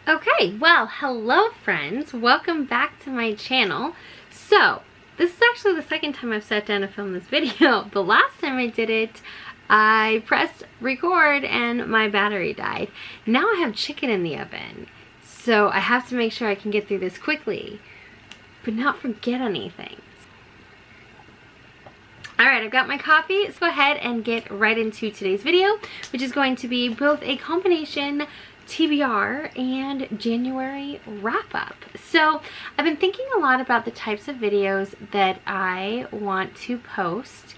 Okay, well, hello friends. Welcome back to my channel. So, this is actually the second time I've sat down to film this video. The last time I did it, I pressed record and my battery died. Now I have chicken in the oven, so I have to make sure I can get through this quickly, but not forget anything. Alright, I've got my coffee. Let's go ahead and get right into today's video, which is going to be both a combination TBR and January wrap-up. So I've been thinking a lot about the types of videos that I want to post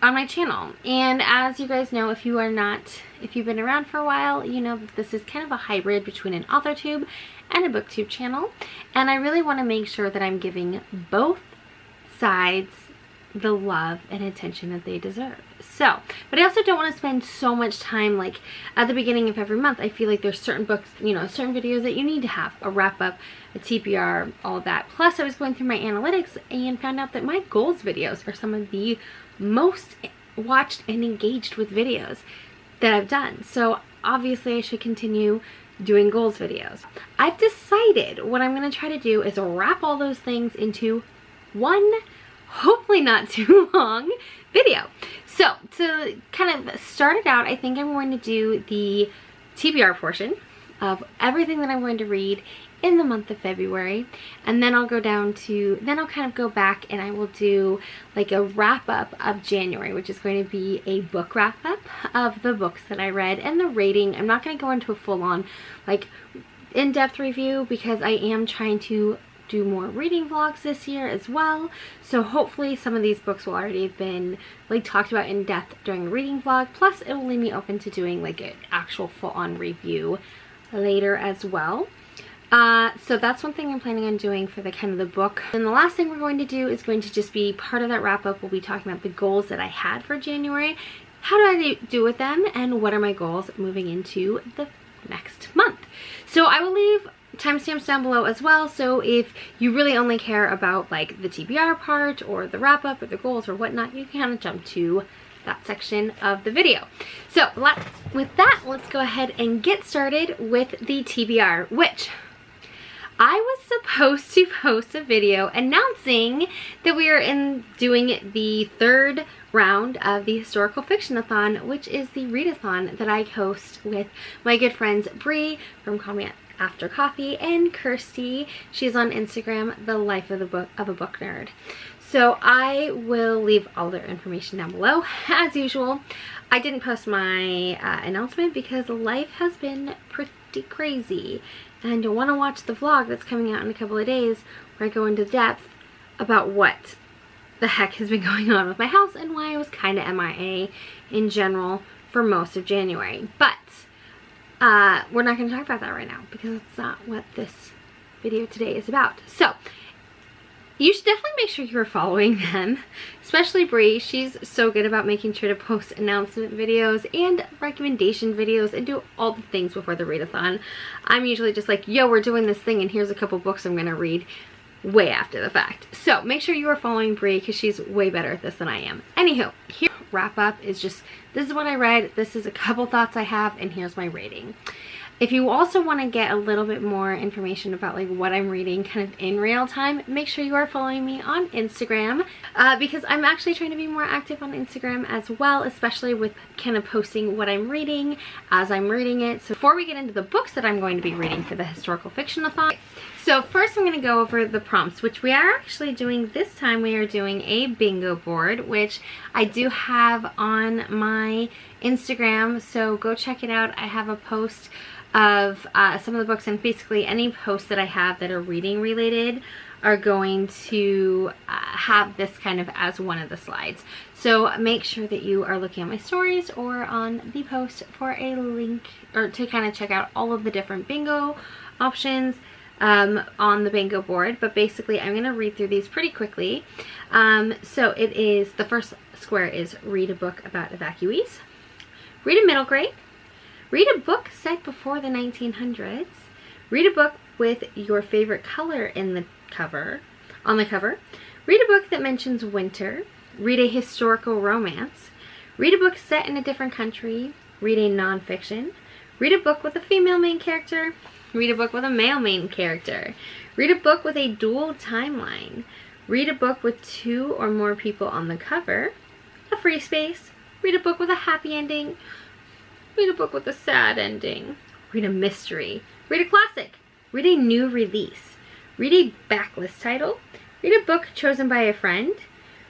on my channel. And as you guys know, if you've been around for a while, you know that this is kind of a hybrid between an AuthorTube and a BookTube channel. And I really want to make sure that I'm giving both sides the love and attention that they deserve. So, but I also don't want to spend so much time, like at the beginning of every month. I feel like there's certain books, you know, certain videos that you need to have, a wrap up, a TBR, all of that. Plus I was going through my analytics and found out that my goals videos are some of the most watched and engaged with videos that I've done. So obviously I should continue doing goals videos. I've decided what I'm going to try to do is wrap all those things into one, hopefully not too long, video. So to kind of start it out, I think I'm going to do the TBR portion of everything that I'm going to read in the month of February, and then I'll go down to, then I'll kind of go back and I will do like a wrap up of January, which is going to be a book wrap up of the books that I read and the rating. I'm not going to go into a full on like in-depth review because I am trying to do more reading vlogs this year as well, so hopefully some of these books will already have been like talked about in depth during the reading vlog, plus it will leave me open to doing like an actual full-on review later as well. So that's one thing I'm planning on doing for the kind of the book. And the last thing we're going to do is going to just be part of that wrap up. We'll be talking about the goals that I had for January, how do I do with them, and what are my goals moving into the next month. So I will leave timestamps down below as well, so if you really only care about like the TBR part or the wrap up or the goals or whatnot, you can kind of jump to that section of the video. So with that, let's go ahead and get started with the TBR, which I was supposed to post a video announcing that we are doing the third round of the Historical Fictionathon, which is the Readathon that I host with my good friends Bree from Call Me After Coffee and Kirsty. She's on Instagram, the life of a book nerd. So I will leave all their information down below. As usual, I didn't post my announcement because life has been pretty crazy, and you'll want to watch the vlog that's coming out in a couple of days where I go into depth about what the heck has been going on with my house and why I was kind of MIA in general for most of January. But we're not going to talk about that right now because it's not what this video today is about. So you should definitely make sure you're following them, especially Bree. She's so good about making sure to post announcement videos and recommendation videos and do all the things before the readathon. I'm usually just like, yo, we're doing this thing and here's a couple books I'm going to read way after the fact. So make sure you are following Bree because she's way better at this than I am. Anywho, here wrap up is just, this is what I read, this is a couple thoughts I have, and here's my rating. If you also want to get a little bit more information about like what I'm reading kind of in real time, make sure you are following me on Instagram because I'm actually trying to be more active on Instagram as well, especially with kind of posting what I'm reading as I'm reading it. So before we get into the books that I'm going to be reading for the Historical Fictionathon, so first I'm going to go over the prompts, which we are actually doing this time. We are doing a bingo board, which I do have on my Instagram, so go check it out. I have a post of some of the books, and basically any posts that I have that are reading related are going to have this kind of as one of the slides. So make sure that you are looking at my stories or on the post for a link or to kind of check out all of the different bingo options on the bingo board. But basically I'm going to read through these pretty quickly. So it is, the first square is read a book about evacuees, read a middle grade, read a book set before the 1900s, read a book with your favorite color in the cover, on the cover, read a book that mentions winter, read a historical romance, read a book set in a different country, read a nonfiction, read a book with a female main character, Read a book with a male main character. Read a book with a dual timeline. Read a book with 2 or more people on the cover. A free space. Read a book with a happy ending. Read a book with a sad ending. Read a mystery. Read a classic. Read a new release. Read a backlist title. Read a book chosen by a friend.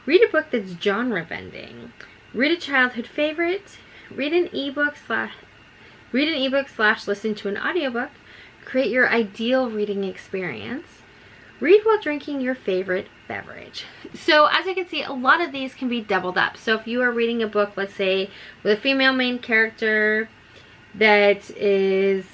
Read a book that's genre bending. Read a childhood favorite. Read an ebook slash listen to an audiobook. Create your ideal reading experience. Read while drinking your favorite beverage. So as you can see, a lot of these can be doubled up. So if you are reading a book, let's say, with a female main character that is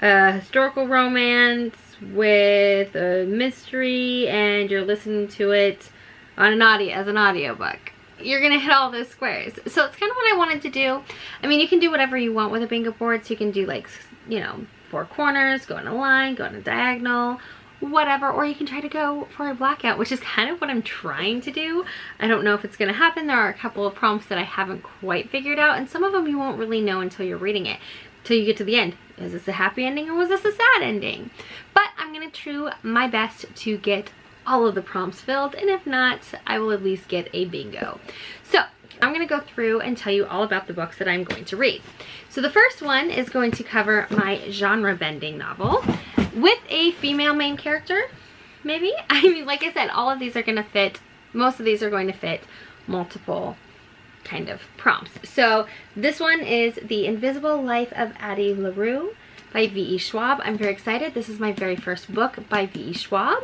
a historical romance with a mystery, and you're listening to it on as an audiobook, you're gonna hit all those squares. So it's kind of what I wanted to do. I mean, you can do whatever you want with a bingo board. So you can do, like, you know, 4 corners, go in a line, go in a diagonal, whatever, or you can try to go for a blackout, which is kind of what I'm trying to do. I don't know if it's gonna happen. There are a couple of prompts that I haven't quite figured out, and some of them you won't really know until you're reading it, till you get to the end. Is this a happy ending or was this a sad ending? But I'm gonna do my best to get all of the prompts filled, and if not, I will at least get a bingo. So I'm gonna go through and tell you all about the books that I'm going to read. So the first one is going to cover my genre bending novel with a female main character, maybe. I mean, like I said, all of these are gonna fit, most of these are going to fit multiple kind of prompts. So this one is The Invisible Life of Addie LaRue by V.E. Schwab. I'm very excited. This is my very first book by V.E. Schwab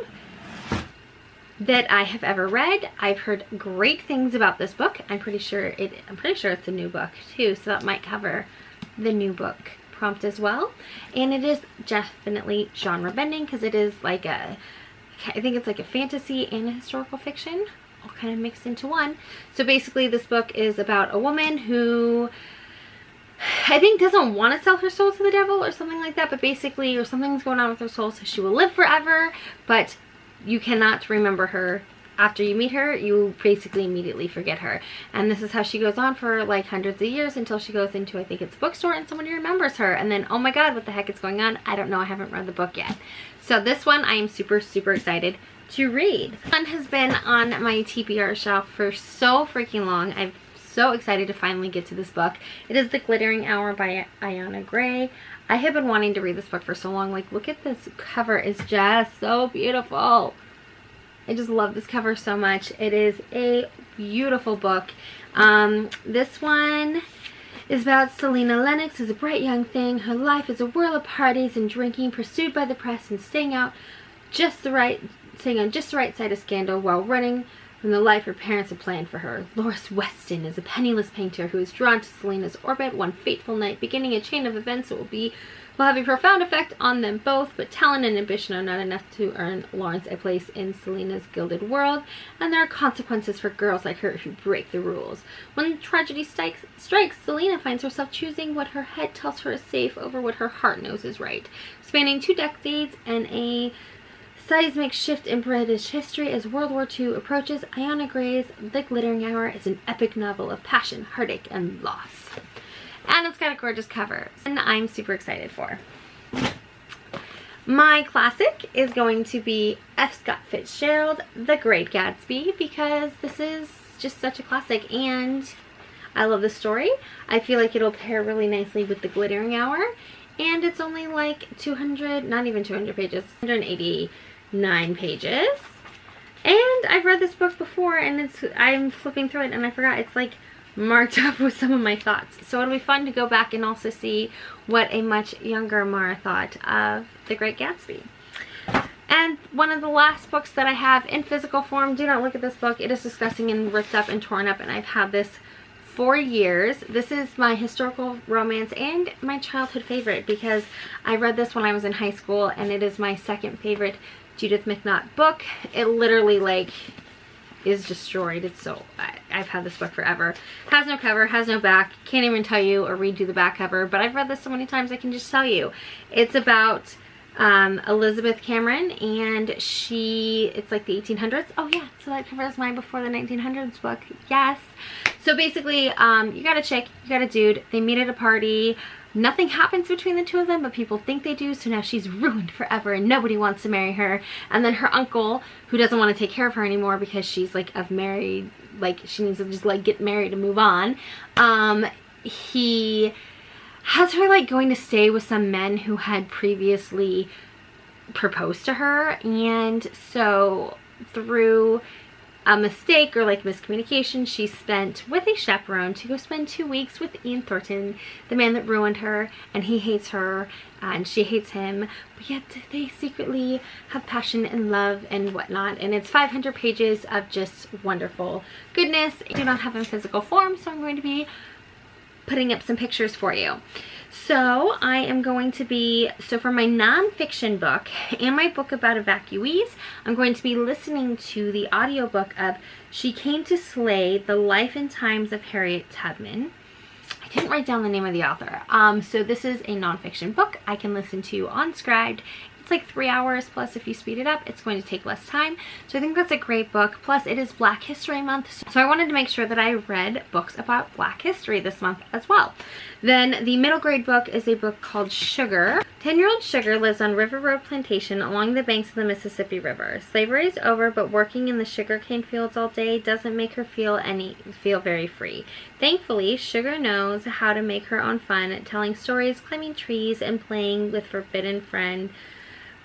that I have ever read. I've heard great things about this book. I'm pretty sure it's a new book too, so that might cover the new book prompt as well. And it is definitely genre bending because it is like I think it's like a fantasy and a historical fiction all kind of mixed into one. So basically this book is about a woman who I think doesn't want to sell her soul to the devil or something like that, but basically, or something's going on with her soul, so she will live forever, but you cannot remember her. After you meet her, you basically immediately forget her. And this is how she goes on for like hundreds of years until she goes into, I think it's a bookstore, and somebody remembers her. And then, oh my god, what the heck is going on? I don't know. I haven't read the book yet. So this one I am super, super excited to read. This one has been on my TBR shelf for so freaking long. I'm so excited to finally get to this book. It is The Glittering Hour by Ayanna Gray. I have been wanting to read this book for so long. Like, look at this cover. It's just so beautiful. I just love this cover so much. It is a beautiful book. This one is about Selena Lennox as a bright young thing. Her life is a whirl of parties and drinking, pursued by the press and staying on just the right side of scandal while running from the life her parents had planned for her. Loris Weston is a penniless painter who is drawn to Selena's orbit one fateful night, beginning a chain of events that will have a profound effect on them both, but talent and ambition are not enough to earn Lawrence a place in Selena's gilded world, and there are consequences for girls like her who break the rules. When tragedy strikes, Selena finds herself choosing what her head tells her is safe over what her heart knows is right. Spanning 2 decades and a seismic shift in British history as World War II approaches, Ayanna Gray's The Glittering Hour is an epic novel of passion, heartache, and loss. And it's got a gorgeous cover, and I'm super excited for. My classic is going to be F. Scott Fitzgerald, The Great Gatsby, because this is just such a classic, and I love the story. I feel like it'll pair really nicely with The Glittering Hour, and it's only like 200, not even 200 pages, 189 pages. And I've read this book before, and I'm flipping through it, and I forgot it's like marked up with some of my thoughts. So it'll be fun to go back and also see what a much younger Mara thought of The Great Gatsby. And one of the last books that I have in physical form, do not look at this book. It is disgusting and ripped up and torn up, and I've had this for years. This is my historical romance and my childhood favorite because I read this when I was in high school, and it is my second favorite Judith McNaught book. It literally like is destroyed. It's so I've had this book forever. Has no cover, has no back, can't even tell you or read you the back cover, but I've read this so many times I can just tell you. It's about Elizabeth Cameron, and it's like the 1800s. Oh yeah, so that covers my Before the 1900s book. Yes. So basically, you got a chick, you got a dude, they meet at a party. nothing happens between the two of them, but people think they do, so now she's ruined forever and nobody wants to marry her. And then her uncle, who doesn't want to take care of her anymore because she's like of married, like she needs to just like get married and move on, he has her like going to stay with some men who had previously proposed to her. And so through a mistake or like miscommunication, she spent with a chaperone to go spend 2 weeks with Ian Thornton, the man that ruined her, and he hates her and she hates him, but yet they secretly have passion and love and whatnot. And it's 500 pages of just wonderful goodness. I do not have it in physical form, so I'm going to be putting up some pictures for you. So I am going to be, so for my nonfiction book and my book about evacuees, I'm going to be listening to the audiobook of She Came to Slay, The Life and Times of Harriet Tubman. I didn't write down the name of the author. So this is a nonfiction book I can listen to on Scribd. It's like 3 hours, plus if you speed it up, it's going to take less time. So I think that's a great book. Plus it is Black History Month, so I wanted to make sure that I read books about Black history this month as well. Then the middle grade book is a book called Sugar. 10-year-old Sugar lives on River Road Plantation along the banks of the Mississippi River. Slavery is over, but working in the sugarcane fields all day doesn't make her feel very free. Thankfully, Sugar knows how to make her own fun, telling stories, climbing trees, and playing with forbidden friend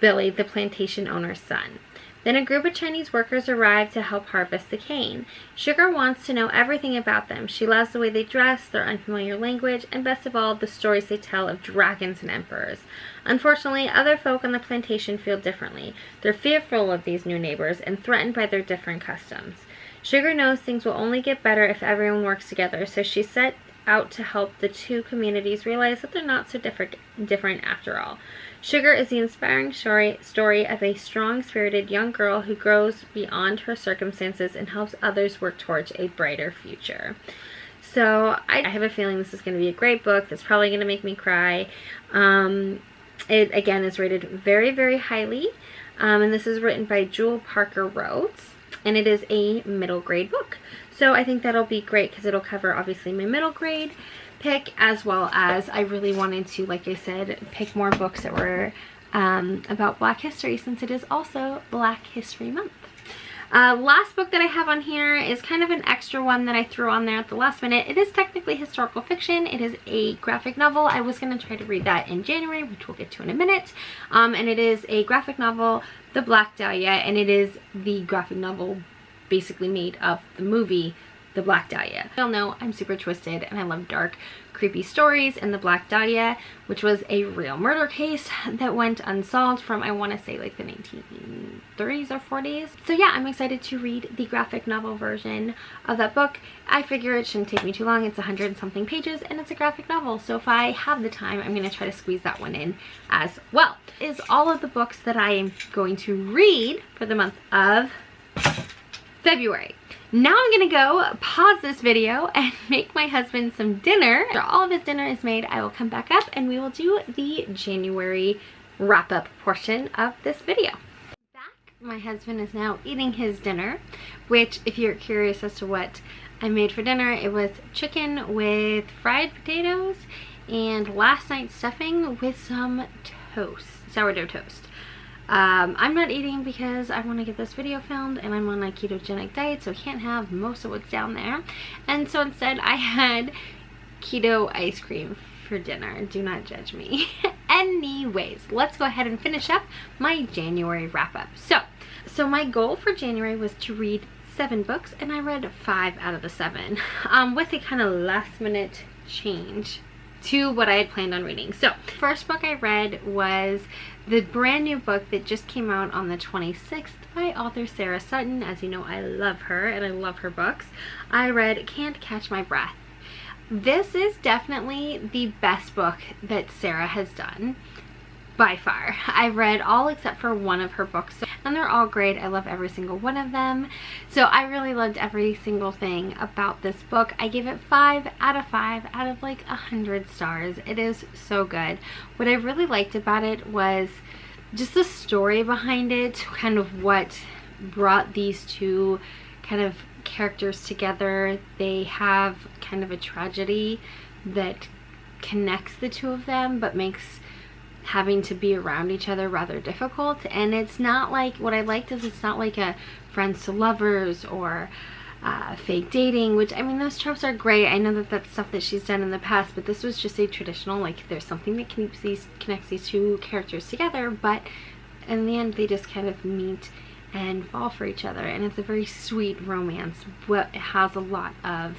Billy, the plantation owner's son. Then a group of Chinese workers arrive to help harvest the cane. Sugar wants to know everything about them. She loves the way they dress, their unfamiliar language, and best of all, the stories they tell of dragons and emperors. Unfortunately, other folk on the plantation feel differently. They're fearful of these new neighbors and threatened by their different customs. Sugar knows things will only get better if everyone works together, so she set out to help the two communities realize that they're not so different after all. Sugar is the inspiring story of a strong-spirited young girl who grows beyond her circumstances and helps others work towards a brighter future. So I have a feeling this is going to be a great book that's probably going to make me cry. It again is rated very, very highly, and this is written by Jewel Parker Rhodes, and it is a middle grade book. So I think that'll be great because it'll cover obviously my middle grade pick, as well as I really wanted to, like I said, pick more books that were about Black history, since it is also Black History Month. Last book that I have on here is kind of an extra one that I threw on there at the last minute. It is technically historical fiction. It is a graphic novel. I was going to try to read that in January, which we'll get to in a minute. And it is a graphic novel, The Black Dahlia, and it is the graphic novel basically made of the movie The Black Dahlia. Y'all know I'm super twisted and I love dark, creepy stories, and The Black Dahlia, which was a real murder case that went unsolved from, I want to say, like the 1930s or 40s. So yeah, I'm excited to read the graphic novel version of that book. I figure it shouldn't take me too long. It's 100 and something pages and it's a graphic novel, so if I have the time, I'm going to try to squeeze that one in as well. Is all of the books that I am going to read for the month of February. Now I'm gonna go pause this video and make my husband some dinner. After all of his dinner is made, I will come back up and we will do the January wrap-up portion of this video. Back, my husband is now eating his dinner, which, if you're curious as to what I made for dinner, it was chicken with fried potatoes and last night's stuffing with some toast, sourdough toast. I'm not eating because I want to get this video filmed and I'm on a ketogenic diet, so I can't have most of what's down there. And so instead I had keto ice cream for dinner. Do not judge me. Anyways, let's go ahead and finish up my January wrap-up. So my goal for January was to read 7 books, and I read 5 out of the 7, with a kind of last minute change to what I had planned on reading. So first book I read was the brand new book that just came out on the 26th by author Sarah Sutton. As you know, I love her and I love her books. I read Can't Catch My Breath. This is definitely the best book that Sarah has done by far. I've read all except for one of her books, and they're all great. I love every single one of them. So I really loved every single thing about this book. I gave it 5 out of 5 out of like 100 stars. It is so good. What I really liked about it was just the story behind it, kind of what brought these two kind of characters together. They have kind of a tragedy that connects the two of them, but makes having to be around each other rather difficult. And it's not like, what I liked is it's not like a friends to lovers or fake dating, which, I mean, those tropes are great. I know that that's stuff that she's done in the past, but this was just a traditional, like, there's something that connects these two characters together, but in the end they just kind of meet and fall for each other. And it's a very sweet romance, but it has a lot of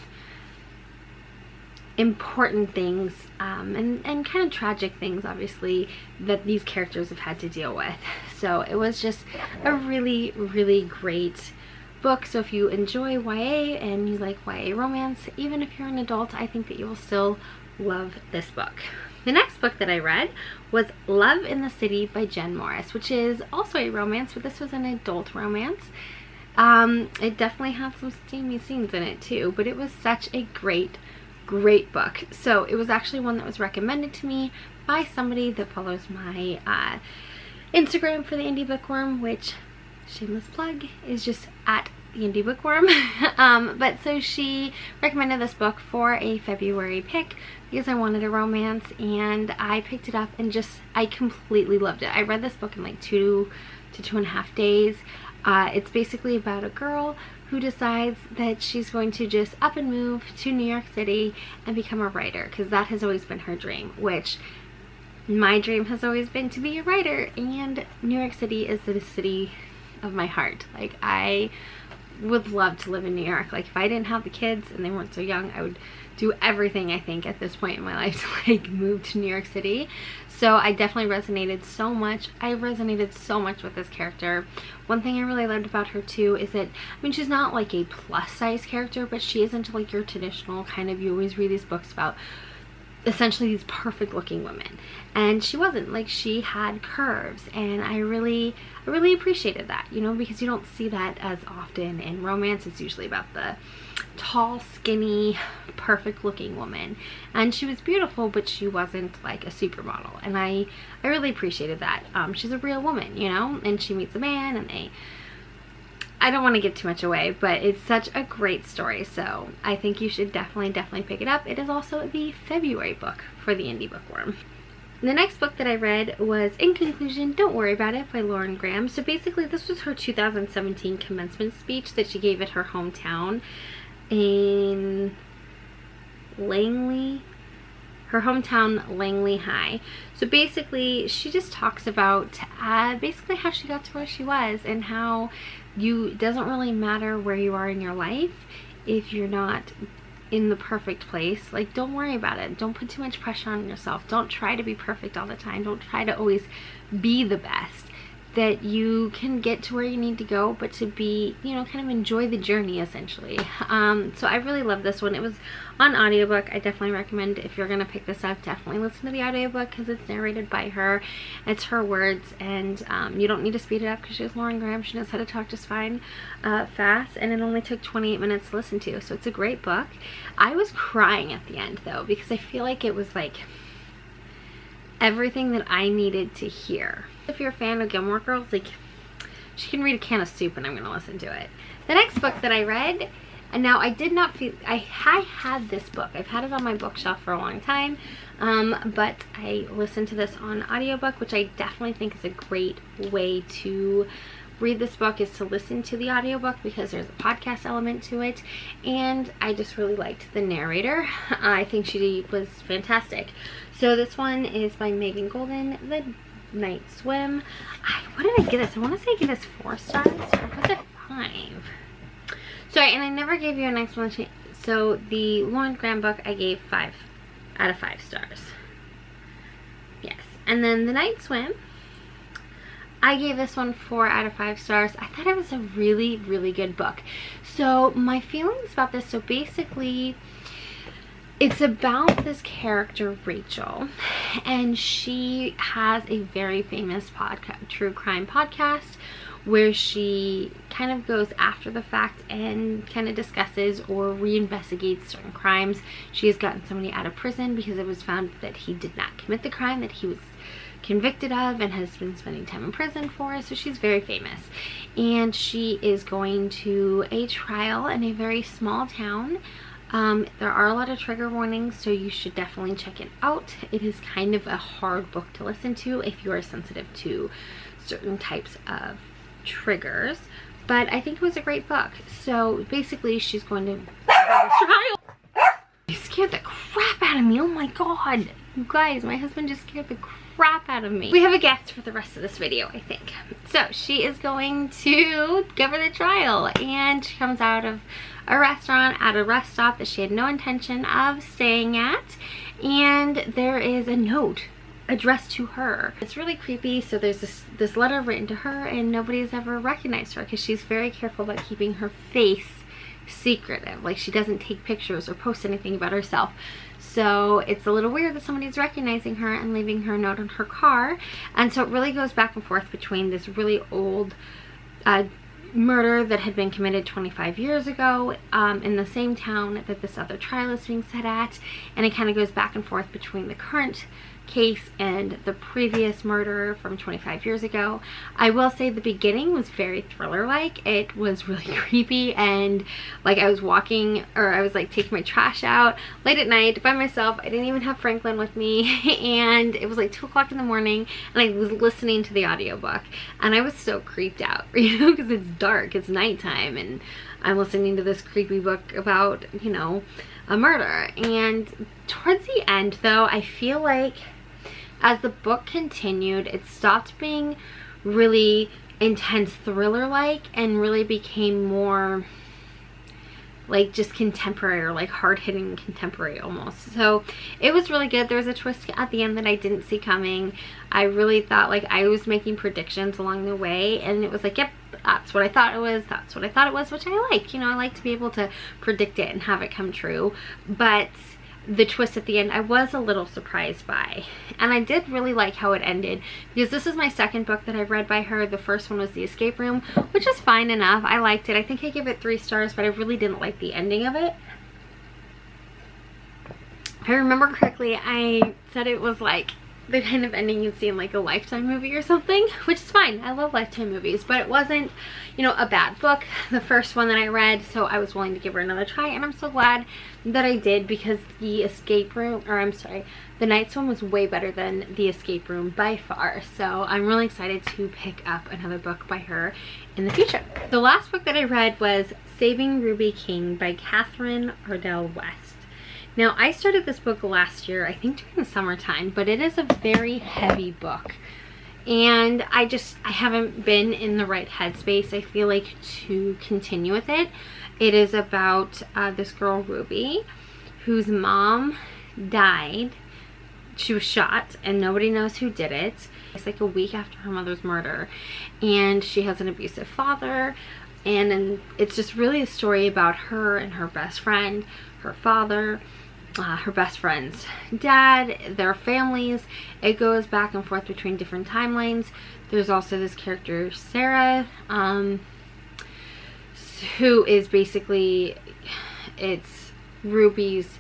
important things and kind of tragic things, obviously, that these characters have had to deal with. So it was just a really, really great book. So if you enjoy YA and you like YA romance, even if you're an adult, I think that you will still love this book. The next book that I read was Love in the City by Jen Morris, which is also a romance, but this was an adult romance. It definitely had some steamy scenes in it too, but it was such a great book. So it was actually one that was recommended to me by somebody that follows my Instagram for the Indie Bookworm, which, shameless plug, is just at the Indie Bookworm. But so she recommended this book for a February pick because I wanted a romance, and I picked it up and just, I completely loved it. I read this book in like 2 to 2.5 days. It's basically about a girl who decides that she's going to just up and move to New York City and become a writer, because that has always been her dream, which my dream has always been to be a writer, and New York City is the city of my heart. Like, I would love to live in New York. Like, if I didn't have the kids and they weren't so young, I would do everything, I think, at this point in my life to like move to New York City. So I definitely resonated so much. I resonated so much with this character. One thing I really loved about her too is that, I mean, she's not like a plus size character, but she isn't like your traditional kind of, you always read these books about essentially these perfect looking women, and she wasn't. Like, she had curves, and I really appreciated that, you know, because you don't see that as often in romance. It's usually about the tall, skinny, perfect looking woman, and she was beautiful, but she wasn't like a supermodel, and I really appreciated that. She's a real woman, you know, and she meets a man, and I don't want to give too much away, but it's such a great story, so I think you should definitely pick it up. It is also the February book for the Indie Bookworm. The next book that I read was In Conclusion, Don't Worry About It by Lauren Graham. So basically this was her 2017 commencement speech that she gave at her hometown in Langley, her hometown, Langley High. So basically she just talks about basically how she got to where she was, and how it doesn't really matter where you are in your life if you're not in the perfect place. Like, don't worry about it. Don't put too much pressure on yourself. Don't try to be perfect all the time. Don't try to always be the best. That you can get to where you need to go, but to be, you know, kind of enjoy the journey, essentially. So I really love this one. It was on audiobook. I definitely recommend, if you're gonna pick this up, definitely listen to the audiobook, because it's narrated by her. It's her words, and you don't need to speed it up because she's Lauren Graham. She knows how to talk just fine fast, and it only took 28 minutes to listen to, so it's a great book. I was crying at the end though, because I feel like it was like everything that I needed to hear. If you're a fan of Gilmore Girls, like, she can read a can of soup and I'm gonna listen to it. The next book that I read, and now I did not feel, I had this book. I've had it on my bookshelf for a long time, but I listened to this on audiobook, which I definitely think is a great way to read this book, is to listen to the audiobook, because there's a podcast element to it, and I just really liked the narrator. I think she was fantastic. So this one is by Megan Golden, The Night Swim. What did I give this? I want to say I gave this 4 stars, or was it 5? Sorry, and I never gave you an explanation. So the Lauren Graham book I gave 5 out of 5 stars. Yes. And then The Night Swim, I gave this one 4 out of 5 stars. I thought it was a really good book. So my feelings about this, so basically it's about this character, Rachel, and she has a very famous true crime podcast where she kind of goes after the fact and kind of discusses or reinvestigates certain crimes. She has gotten somebody out of prison because it was found that he did not commit the crime that he was convicted of, and has been spending time in prison for. So she's very famous, and she is going to a trial in a very small town There are a lot of trigger warnings, so you should definitely check it out. It is kind of a hard book to listen to if you are sensitive to certain types of triggers, but I think it was a great book. So basically she's going to have this trial. You scared the crap out of me. Oh my god, you guys, my husband just scared the crap out of me. We have a guest for the rest of this video, I think. So she is going to give her the trial, and she comes out of a restaurant at a rest stop that she had no intention of staying at, and there is a note addressed to her. It's really creepy. So there's this letter written to her, and nobody's ever recognized her because she's very careful about keeping her face secretive. Like, she doesn't take pictures or post anything about herself. So it's a little weird that somebody's recognizing her and leaving her a note on her car. And so it really goes back and forth between this really old murder that had been committed 25 years ago in the same town that this other trial is being set at, and it kind of goes back and forth between the current case and the previous murder from 25 years ago. I will say the beginning was very thriller-like. It was really creepy, and like I was walking, or I was like taking my trash out late at night by myself. I didn't even have Franklin with me, and it was like 2 o'clock in the morning, and I was listening to the audiobook, and I was so creeped out, you know, because it's dark, it's nighttime, and I'm listening to this creepy book about, you know, a murder. And towards the end though, I feel like as the book continued, it stopped being really intense thriller-like and really became more like just contemporary, or like hard-hitting contemporary almost. So it was really good. There was a twist at the end that I didn't see coming. I really thought, like, I was making predictions along the way, and it was like, yep, that's what I thought it was, that's what I thought it was, which I like. You know, I like to be able to predict it and have it come true. But the twist at the end, I was a little surprised by, and I did really like how it ended, because this is my second book that I've read by her. The first one was The Escape Room, which is fine enough. I liked it. I think I gave it 3 stars, but I really didn't like the ending of it. If I remember correctly, I said it was like the kind of ending you'd see in like a Lifetime movie or something, which is fine. I love Lifetime movies, but it wasn't, you know, a bad book, the first one that I read, so I was willing to give her another try, and I'm so glad that I did, because The Escape Room, or I'm sorry, The Nights one was way better than The Escape Room by far. So I'm really excited to pick up another book by her in the future. The last book that I read was Saving Ruby King by Catherine Ardell West. Now, I started this book last year, I think during the summertime, but it is a very heavy book. And I haven't been in the right headspace, I feel like, to continue with it. It is about this girl, Ruby, whose mom died. She was shot, and nobody knows who did it. It's like a week after her mother's murder. And she has an abusive father. And it's just really a story about her and her best friend, her father, her best friend's dad, their families. It goes back and forth between different timelines. There's also this character, Sarah, who is basically, it's Ruby's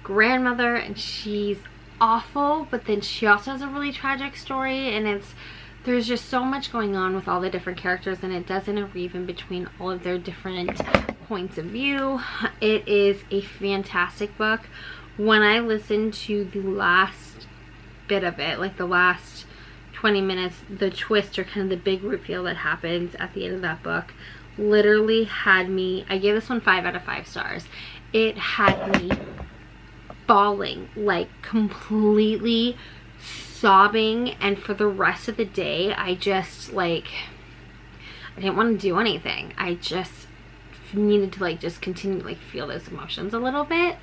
grandmother, and she's awful, but then she also has a really tragic story, and there's just so much going on with all the different characters, and it does interweave in between all of their different points of view. It is a fantastic book. When I listened to the last bit of it, like the last 20 minutes, the twist, or kind of the big reveal that happens at the end of that book, literally had me, I gave this one 5 out of 5 stars. It had me bawling, like completely sobbing, and for the rest of the day I just, like, I didn't want to do anything. I just needed to, like, just continue to, like, feel those emotions a little bit.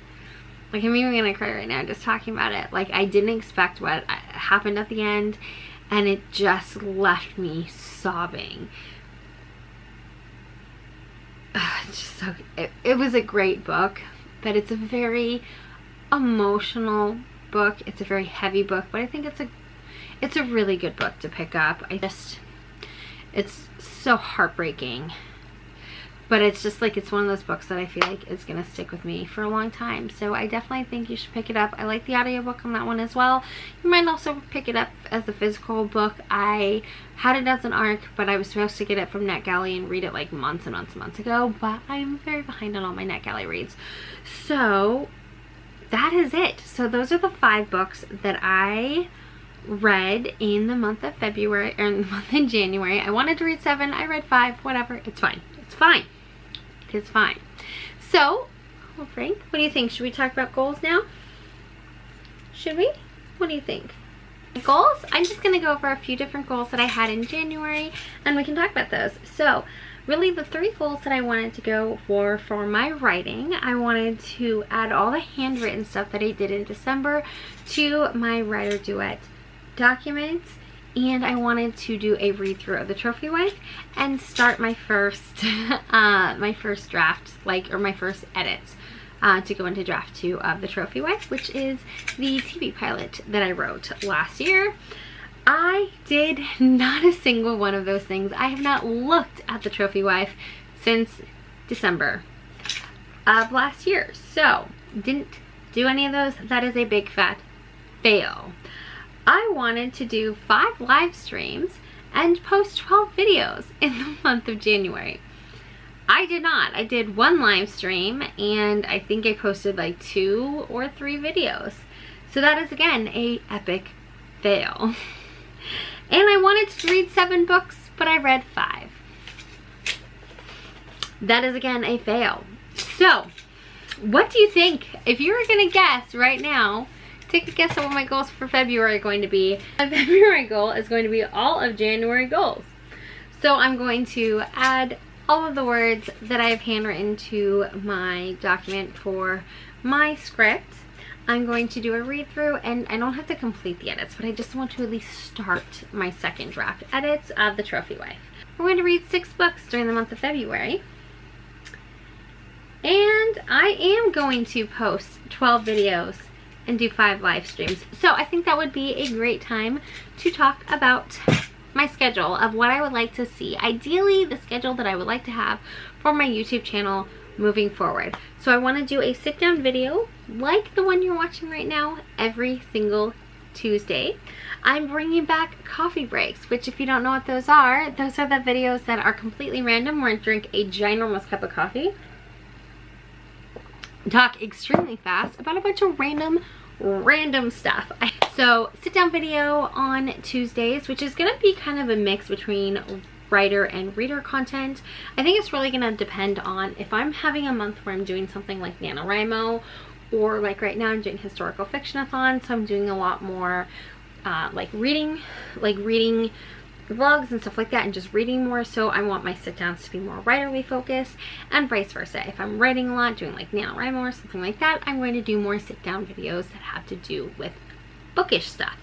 Like, I'm even gonna cry right now just talking about it. Like, I didn't expect what happened at the end, and it just left me sobbing. It's just so, it was a great book, but it's a very emotional book. It's a very heavy book, but I think it's a really good book to pick up. It's so heartbreaking, but it's just like, it's one of those books that I feel like is gonna stick with me for a long time. So I definitely think you should pick it up. I like the audiobook on that one as well. You might also pick it up as a physical book. I had it as an ARC, but I was supposed to get it from NetGalley and read it like months and months and months ago, but I'm very behind on all my NetGalley reads. So that is it. So those are the 5 books that I read in the month of February, or in the month of January. I wanted to read 7, I read 5, whatever, it's fine. It's fine. It is fine. So, well, Frank, what do you think? Should we talk about goals now? Should we? What do you think? Goals? I'm just going to go over a few different goals that I had in January, and we can talk about those. So, really the 3 goals that I wanted to go for my writing, I wanted to add all the handwritten stuff that I did in December to my writer duet documents, and I wanted to do a read through of the Trophy Wife and start my first my first draft, or my first edits to go into draft 2 of the Trophy Wife, which is the TV pilot that I wrote last year. I did not a single one of those things. I have not looked at the Trophy Wife since December of last year, so didn't do any of those. That is a big fat fail. I wanted to do 5 live streams and post 12 videos in the month of January. I did not. I did 1 live stream, and I think I posted like 2 or 3 videos. So that is again a epic fail. And I wanted to read 7 books, but I read 5. That is again a fail. So what do you think? If you were gonna guess right now, take a guess at what my goals for February are going to be. My February goal is going to be all of January goals. So I'm going to add all of the words that I've handwritten to my document for my script. I'm going to do a read through, and I don't have to complete the edits, but I just want to at least start my second draft edits of the Trophy Wife. We're going to read 6 books during the month of February. And I am going to post 12 videos and do 5 live streams. So I think that would be a great time to talk about my schedule of what I would like to see. Ideally, the schedule that I would like to have for my YouTube channel moving forward. So I want to do a sit-down video like the one you're watching right now every single Tuesday. I'm bringing back coffee breaks, which if you don't know what those are the videos that are completely random, where I drink a ginormous cup of coffee, talk extremely fast about a bunch of random stuff. So sit down video on Tuesdays, which is gonna be kind of a mix between writer and reader content. I think it's really gonna depend on if I'm having a month where I'm doing something like NaNoWriMo, or like right now I'm doing historical Fictionathon, so I'm doing a lot more like reading vlogs and stuff like that, and just reading more. So I want my sit downs to be more writerly focused, and vice versa. If I'm writing a lot, doing like NaNoWriMo or something like that, I'm going to do more sit down videos that have to do with bookish stuff.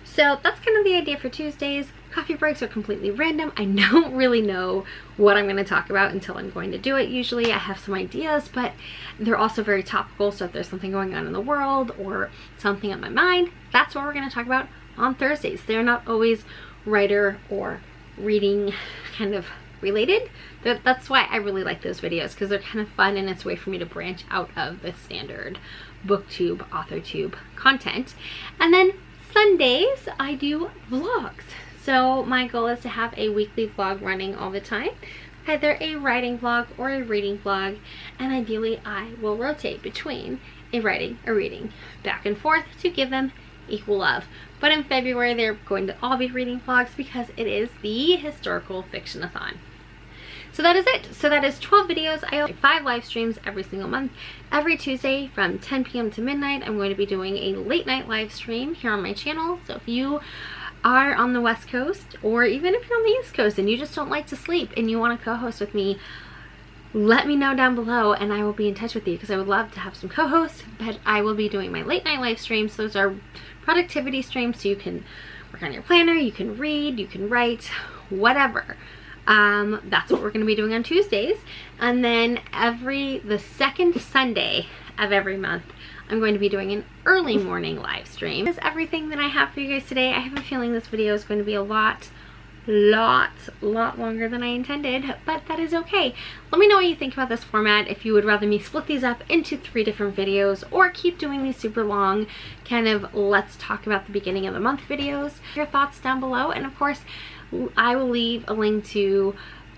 So that's kind of the idea for Tuesdays. Coffee breaks are completely random. I don't really know what I'm going to talk about until I'm going to do it. Usually I have some ideas, but they're also very topical. So if there's something going on in the world or something on my mind, that's what we're going to talk about on Thursdays. They're not always writer or reading kind of related. That's why I really like those videos, because they're kind of fun, and it's a way for me to branch out of the standard booktube, authortube content. And then Sundays I do vlogs. So my goal is to have a weekly vlog running all the time, either a writing vlog or a reading vlog, and ideally I will rotate between a writing, a reading, back and forth to give them equal love. But in February they're going to all be reading vlogs because it is the historical Fictionathon. So that is it. So that is 12 videos. I have 5 live streams every single month. Every Tuesday from 10 p.m. to midnight, I'm going to be doing a late night live stream here on my channel. So if you are on the West Coast, or even if you're on the East Coast and you just don't like to sleep and you want to co-host with me, let me know down below and I will be in touch with you, because I would love to have some co-hosts. But I will be doing my late night live streams. Those are productivity streams, so you can work on your planner, you can read, you can write, whatever. That's what we're going to be doing on Tuesdays. And then the second Sunday of every month, I'm going to be doing an early morning live stream. That's everything that I have for you guys today. I have a feeling this video is going to be a lot lot longer than I intended, but that is okay. Let me know what you think about this format, if you would rather me split these up into 3 different videos or keep doing these super long kind of let's talk about the beginning of the month videos. Your thoughts down below, and of course I will leave a link to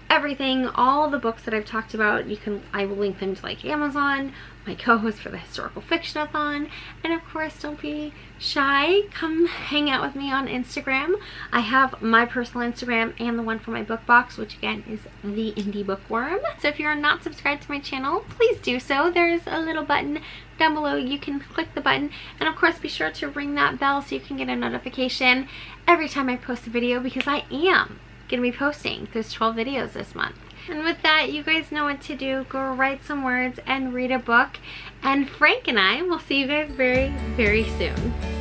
everything, all the books that I've talked about. I will link them to like Amazon, my co-host for the historical Fictionathon, and of course don't be shy, come hang out with me on Instagram. I have my personal Instagram and the one for my book box, which again is the Indie Bookworm. So if you're not subscribed to my channel, please do so. There's a little button down below, you can click the button, and of course be sure to ring that bell so you can get a notification every time I post a video, because I am gonna be posting those 12 videos this month. And with that, you guys know what to do. Go write some words and read a book, and Frank and I will see you guys very, very soon.